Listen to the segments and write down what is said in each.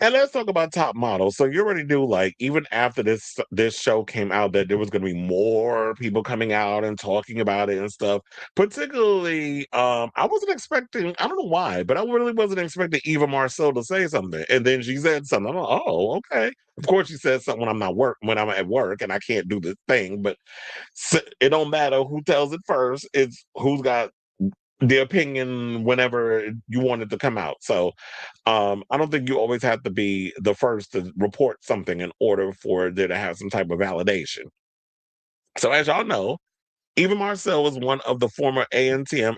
And let's talk about Top Model. So you already knew, like, even after this show came out, that there was going to be more people coming out and talking about it and stuff. Particularly, I wasn't expecting. I don't know why, but I really wasn't expecting Eva Marcille to say something. And then she said something. I'm like, oh, okay. Of course, she said something when when I'm at work and I can't do this thing. But it don't matter who tells it first. It's who's got the opinion whenever you want it to come out. So I don't think you always have to be the first to report something in order for there to have some type of validation. So as y'all know, Eva Marcel was one of the former ANTM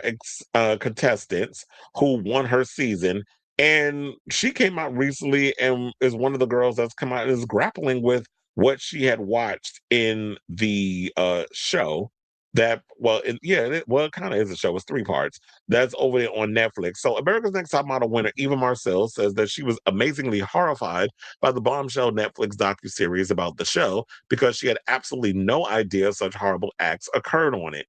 contestants who won her season. And she came out recently and is one of the girls that's come out and is grappling with what she had watched in the show. That well, it kind of is a show. It's three parts. That's over there on Netflix. So, America's Next Top Model winner Eva Marcel says that she was amazingly horrified by the bombshell Netflix docuseries about the show because she had absolutely no idea such horrible acts occurred on it.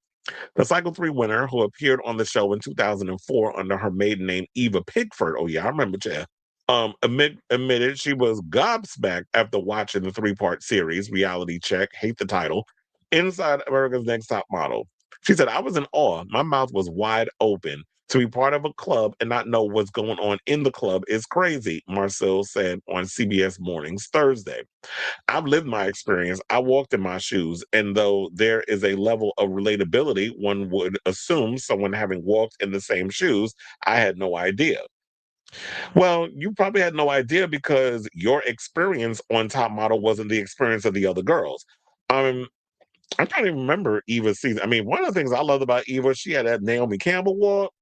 The Cycle 3 winner, who appeared on the show in 2004 under her maiden name Eva Pigford, oh yeah, I remember Jeff, admitted she was gobsmacked after watching the three-part series, Reality Check, hate the title, Inside America's Next Top Model. She said, I was in awe. My mouth was wide open. To be part of a club and not know what's going on in the club is crazy, Marcel said on CBS Mornings Thursday. I've lived my experience. I walked in my shoes. And though there is a level of relatability, one would assume someone having walked in the same shoes, I had no idea. Well, you probably had no idea because your experience on Top Model wasn't the experience of the other girls. Um, I can't even remember Eva's season. I mean, one of the things I loved about Eva, she had that Naomi Campbell walk.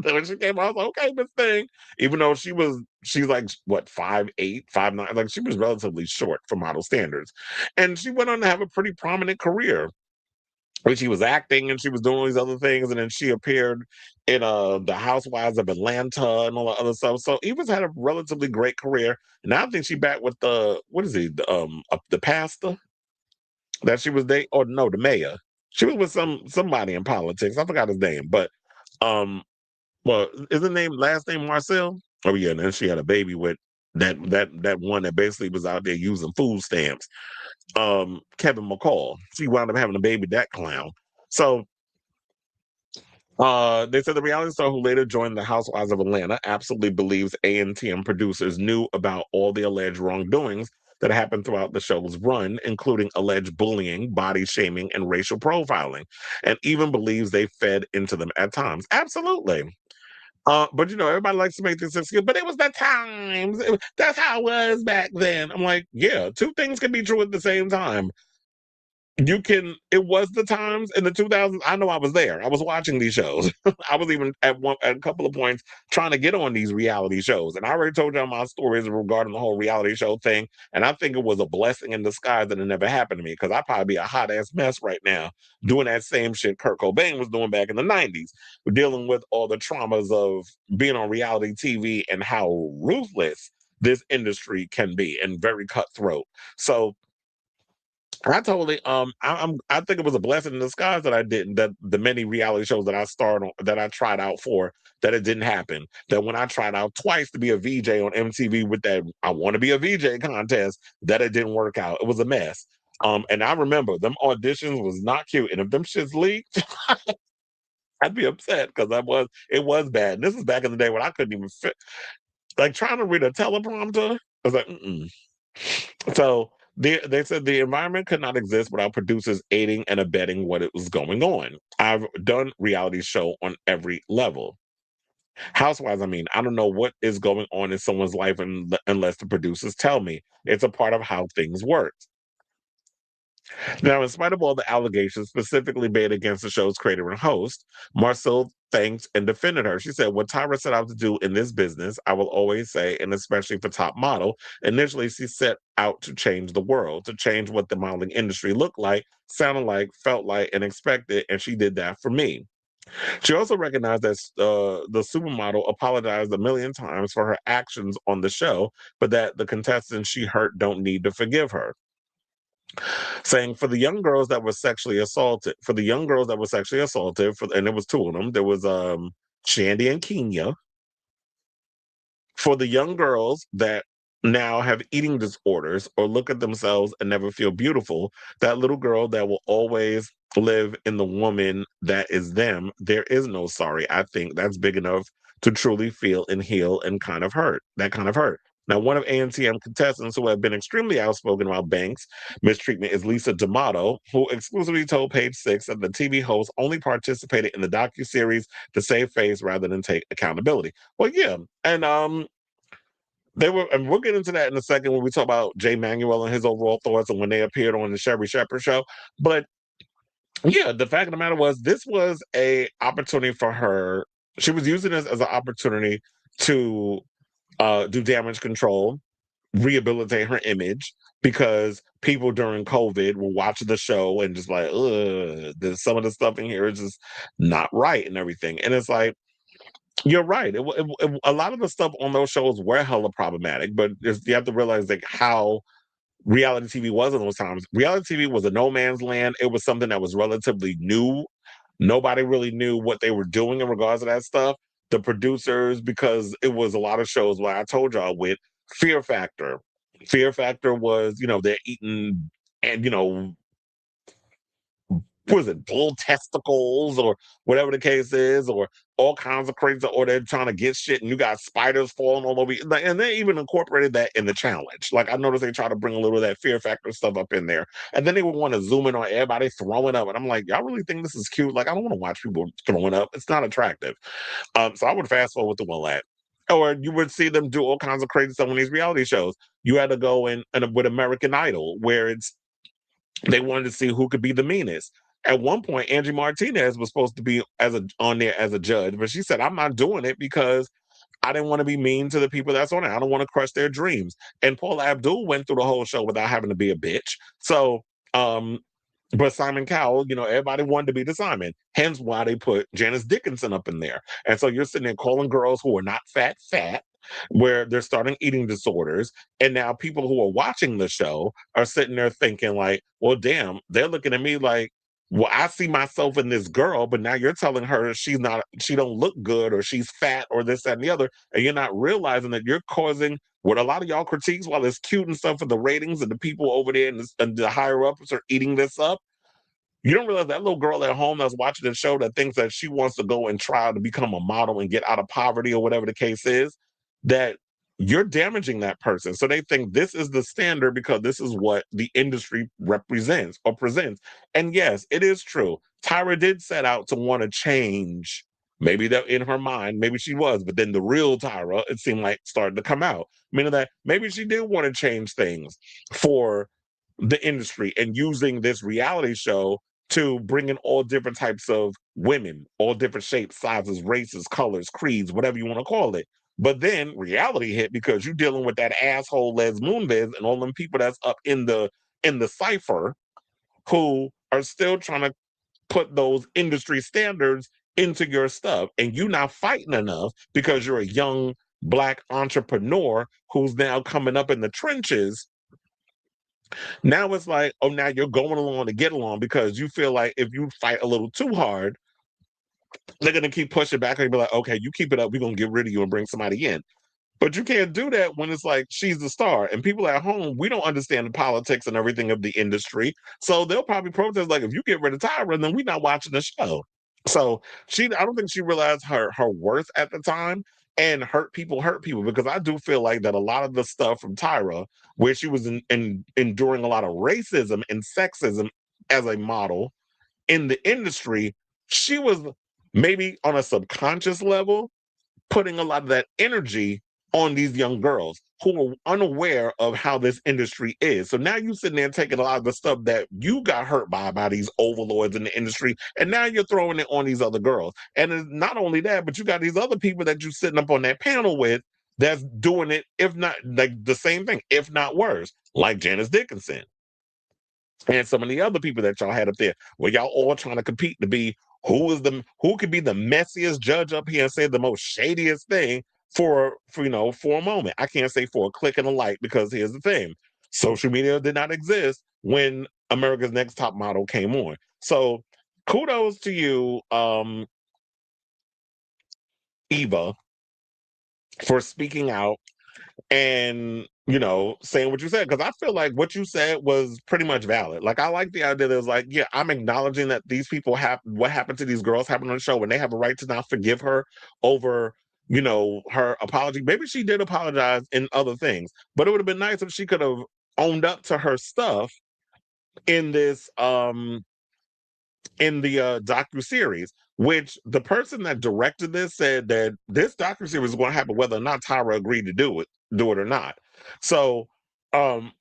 When she came out, I was like, okay, Miss Thing. Even though she's like what 5'8", 5'9", like she was relatively short for model standards, and she went on to have a pretty prominent career. When she was acting and she was doing all these other things, and then she appeared in the Housewives of Atlanta and all that other stuff. So Eva's had a relatively great career, and I think she back with the what is he the pastor that she was dating, or no, the mayor. She was with somebody in politics. I forgot his name, but um well, is the name last name Marcel? Oh yeah, and then she had a baby with that one that basically was out there using food stamps. Kevin McCall. She wound up having a baby with that clown. So they said the reality star who later joined the Housewives of Atlanta absolutely believes A&T producers knew about all the alleged wrongdoings that happened throughout the show's run, including alleged bullying, body shaming, and racial profiling, and even believes they fed into them at times. Absolutely. But everybody likes to make this excuse, but it was the times. That's how it was back then. I'm like, yeah, two things can be true at the same time. It was the times in the 2000s. I know I was there. I was watching these shows. I was even at a couple of points trying to get on these reality shows. And I already told y'all my stories regarding the whole reality show thing. And I think it was a blessing in disguise that it never happened to me because I'd probably be a hot ass mess right now doing that same shit Kurt Cobain was doing back in the 90s, dealing with all the traumas of being on reality TV and how ruthless this industry can be and very cutthroat. So I totally I think it was a blessing in disguise that I didn't that the many reality shows that I started on that I tried out for that it didn't happen. That when I tried out twice to be a VJ on MTV with that I want to be a VJ contest, that it didn't work out. It was a mess. And I remember them auditions was not cute. And if them shits leaked, I'd be upset because it was bad. And this is back in the day when I couldn't even fit like trying to read a teleprompter. I was like, mm-mm. So they said the environment could not exist without producers aiding and abetting what it was going on. I've done reality show on every level. Housewives, I mean, I don't know what is going on in someone's life unless the producers tell me. It's a part of how things work. Now, in spite of all the allegations specifically made against the show's creator and host, Marcel thanked and defended her. She said, what Tyra set out to do in this business, I will always say, and especially for Top Model, initially she set out to change the world, to change what the modeling industry looked like, sounded like, felt like, and expected, and she did that for me. She also recognized that the supermodel apologized a million times for her actions on the show, but that the contestants she hurt don't need to forgive her, saying for the young girls that were sexually assaulted, and there was two of them. There was Shandy and Kenya. For the young girls that now have eating disorders or look at themselves and never feel beautiful, that little girl that will always live in the woman that is them, there is no sorry. I think that's big enough to truly feel and heal and kind of hurt, that kind of hurt. Now, one of ANTM contestants who have been extremely outspoken about Banks' mistreatment is Lisa D'Amato, who exclusively told Page Six that the TV host only participated in the docuseries to save face rather than take accountability. Well, yeah, and they were, and we'll get into that in a second when we talk about Jay Manuel and his overall thoughts and when they appeared on the Sherry Shepherd show. But yeah, the fact of the matter was, this was a opportunity for her. She was using this as an opportunity to do damage control, rehabilitate her image, because people during COVID were watching the show and just like, ugh, there's some of the stuff in here is just not right and everything. And it's like, you're right. A lot of the stuff on those shows were hella problematic, but you have to realize like how reality TV was in those times. Reality TV was a no man's land. It was something that was relatively new. Nobody really knew what they were doing in regards to that stuff. The producers, because it was a lot of shows where I told y'all with Fear Factor. Fear Factor was, they're eating and was it bull testicles or whatever the case is, or all kinds of crazy, or they're trying to get shit and you got spiders falling all over you. And they even incorporated that in the challenge. Like I noticed they try to bring a little of that Fear Factor stuff up in there. And then they would want to zoom in on everybody throwing up. And I'm like, y'all really think this is cute? Like, I don't want to watch people throwing up. It's not attractive. So I would fast forward to all that. Or you would see them do all kinds of crazy stuff on these reality shows. You had to go in and with American Idol, where they wanted to see who could be the meanest. At one point, Angie Martinez was supposed to be on there as a judge, but she said, "I'm not doing it because I didn't want to be mean to the people that's on it. I don't want to crush their dreams." And Paula Abdul went through the whole show without having to be a bitch. So, um, but Simon Cowell, everybody wanted to be the Simon. Hence why they put Janice Dickinson up in there. And so you're sitting there calling girls who are not fat, where they're starting eating disorders. And now people who are watching the show are sitting there thinking like, well, damn, they're looking at me like, well, I see myself in this girl, but now you're telling her she don't look good or she's fat or this, that, and the other. And you're not realizing that you're causing what a lot of y'all critiques, while it's cute and stuff for the ratings and the people over there and the higher ups are eating this up. You don't realize that little girl at home that's watching the show that thinks that she wants to go and try to become a model and get out of poverty or whatever the case is, that you're damaging that person. So they think this is the standard because this is what the industry represents or presents. And yes, it is true. Tyra did set out to want to change. Maybe that in her mind, maybe she was, but then the real Tyra, it seemed like started to come out. Meaning that maybe she did want to change things for the industry and using this reality show to bring in all different types of women, all different shapes, sizes, races, colors, creeds, whatever you want to call it. But then reality hit because you're dealing with that asshole Les Moonves and all them people that's up in the cipher who are still trying to put those industry standards into your stuff. And you not fighting enough because you're a young black entrepreneur who's now coming up in the trenches. Now it's like, oh, now you're going along to get along because you feel like if you fight a little too hard, they're going to keep pushing back and be like, okay, you keep it up. We're going to get rid of you and bring somebody in. But you can't do that when it's like she's the star. And people at home, we don't understand the politics and everything of the industry. So they'll probably protest like, if you get rid of Tyra, then we're not watching the show. So I don't think she realized her worth at the time, and hurt people because I do feel like that a lot of the stuff from Tyra, where she was enduring a lot of racism and sexism as a model in the industry, she was maybe on a subconscious level putting a lot of that energy on these young girls who are unaware of how this industry is. So now you're sitting there taking a lot of the stuff that you got hurt by these overlords in the industry, and now you're throwing it on these other girls. And it's not only that, but you got these other people that you're sitting up on that panel with that's doing it, if not like the same thing, if not worse, like Janice Dickinson and some of the other people that y'all had up there, where y'all all trying to compete to be who could be the messiest judge up here and say the most shadiest thing for a moment. I can't say for a click and a like because here's the thing: social media did not exist when America's Next Top Model came on. So kudos to you, Eva, for speaking out and saying what you said, because I feel like what you said was pretty much valid. Like, I like the idea that it's like, yeah, I'm acknowledging that these people have what happened to these girls happened on the show, and they have a right to not forgive her over her apology. Maybe she did apologize in other things, but it would have been nice if she could have owned up to her stuff in this in the docu-series, which the person that directed this said that this docu-series is going to happen whether or not Tyra agreed to do it or not. So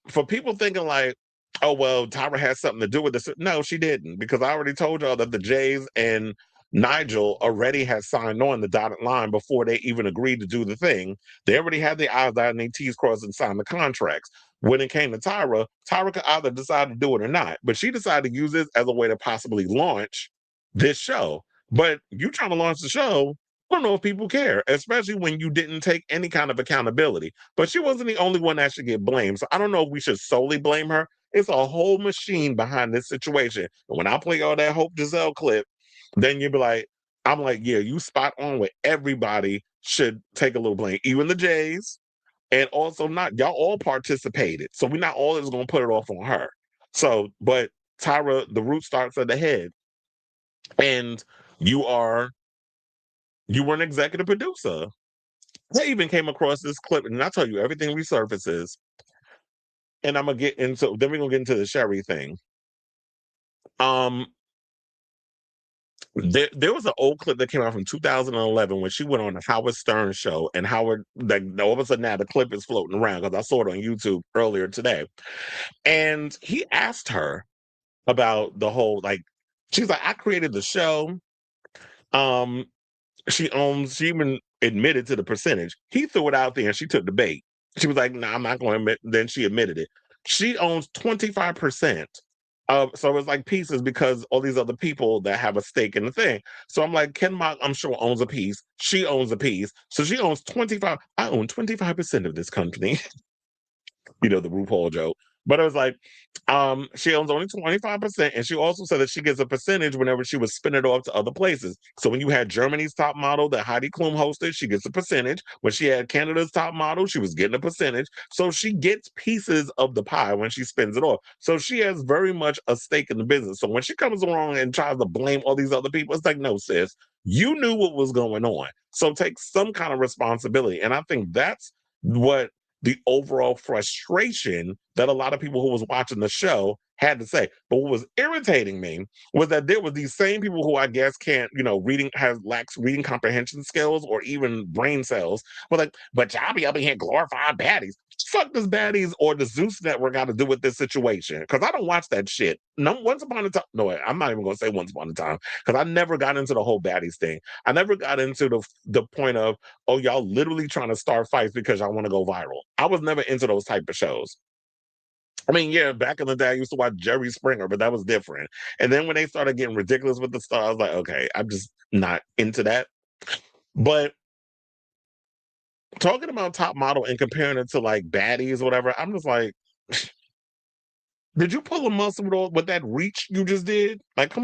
for people thinking like, oh well, Tyra has something to do with this, no, she didn't, because I already told y'all that the Jays and Nigel already had signed on the dotted line before they even agreed to do the thing. They already had their I's dotted and their T's crossed and signed the contracts. When it came to Tyra, Tyra could either decide to do it or not, but she decided to use this as a way to possibly launch this show. But you trying to launch the show, I don't know if people care, especially when you didn't take any kind of accountability. But she wasn't the only one that should get blamed. So I don't know if we should solely blame her. It's a whole machine behind this situation. And when I play all that Hope Giselle clip, then you'll be like, I'm like, yeah, you spot on with everybody should take a little blame, even the Jays, and also not y'all all participated. So we're not all just gonna put it off on her. So, but Tyra, the root starts at the head. And you are you were an executive producer. I even came across this clip, and I'll tell you everything resurfaces. And I'm gonna get into then we're gonna get into the Sherry thing. Um there was an old clip that came out from 2011 when she went on the Howard Stern show, and Howard, like, all of a sudden now the clip is floating around because I saw it on YouTube earlier today. And he asked her about the whole, like, she's like, I created the show. Um, she even admitted to the percentage. He threw it out there and she took the bait. She was like, no, I'm not going to admit. Then she admitted it. She owns 25%. So it's like pieces because all these other people that have a stake in the thing. So I'm like, Ken Mock, I'm sure, owns a piece. She owns a piece. So she owns 25. I own 25% of this company. The RuPaul joke. But it was like, she owns only 25%, and she also said that she gets a percentage whenever she would spin it off to other places. So when you had Germany's Top Model that Heidi Klum hosted, she gets a percentage. When she had Canada's Top Model, she was getting a percentage. So she gets pieces of the pie when she spins it off. So she has very much a stake in the business. So when she comes along and tries to blame all these other people, it's like, no, sis, you knew what was going on. So take some kind of responsibility. And I think that's what the overall frustration that a lot of people who was watching the show had to say. But what was irritating me was that there were these same people who I guess can't, lacks reading comprehension skills or even brain cells. But like, but y'all be up in here glorifying baddies. Fuck does baddies or the Zeus Network got to do with this situation? Because I don't watch that shit. No, once upon a time. No, I'm not even going to say once upon a time because I never got into the whole baddies thing. I never got into the point of, oh, y'all literally trying to start fights because y'all want to go viral. I was never into those type of shows. I mean, yeah, back in the day, I used to watch Jerry Springer, but that was different. And then when they started getting ridiculous with the stuff, I was like, okay, I'm just not into that. But talking about Top Model and comparing it to like baddies or whatever, I'm just like, did you pull a muscle with that reach you just did? Like, come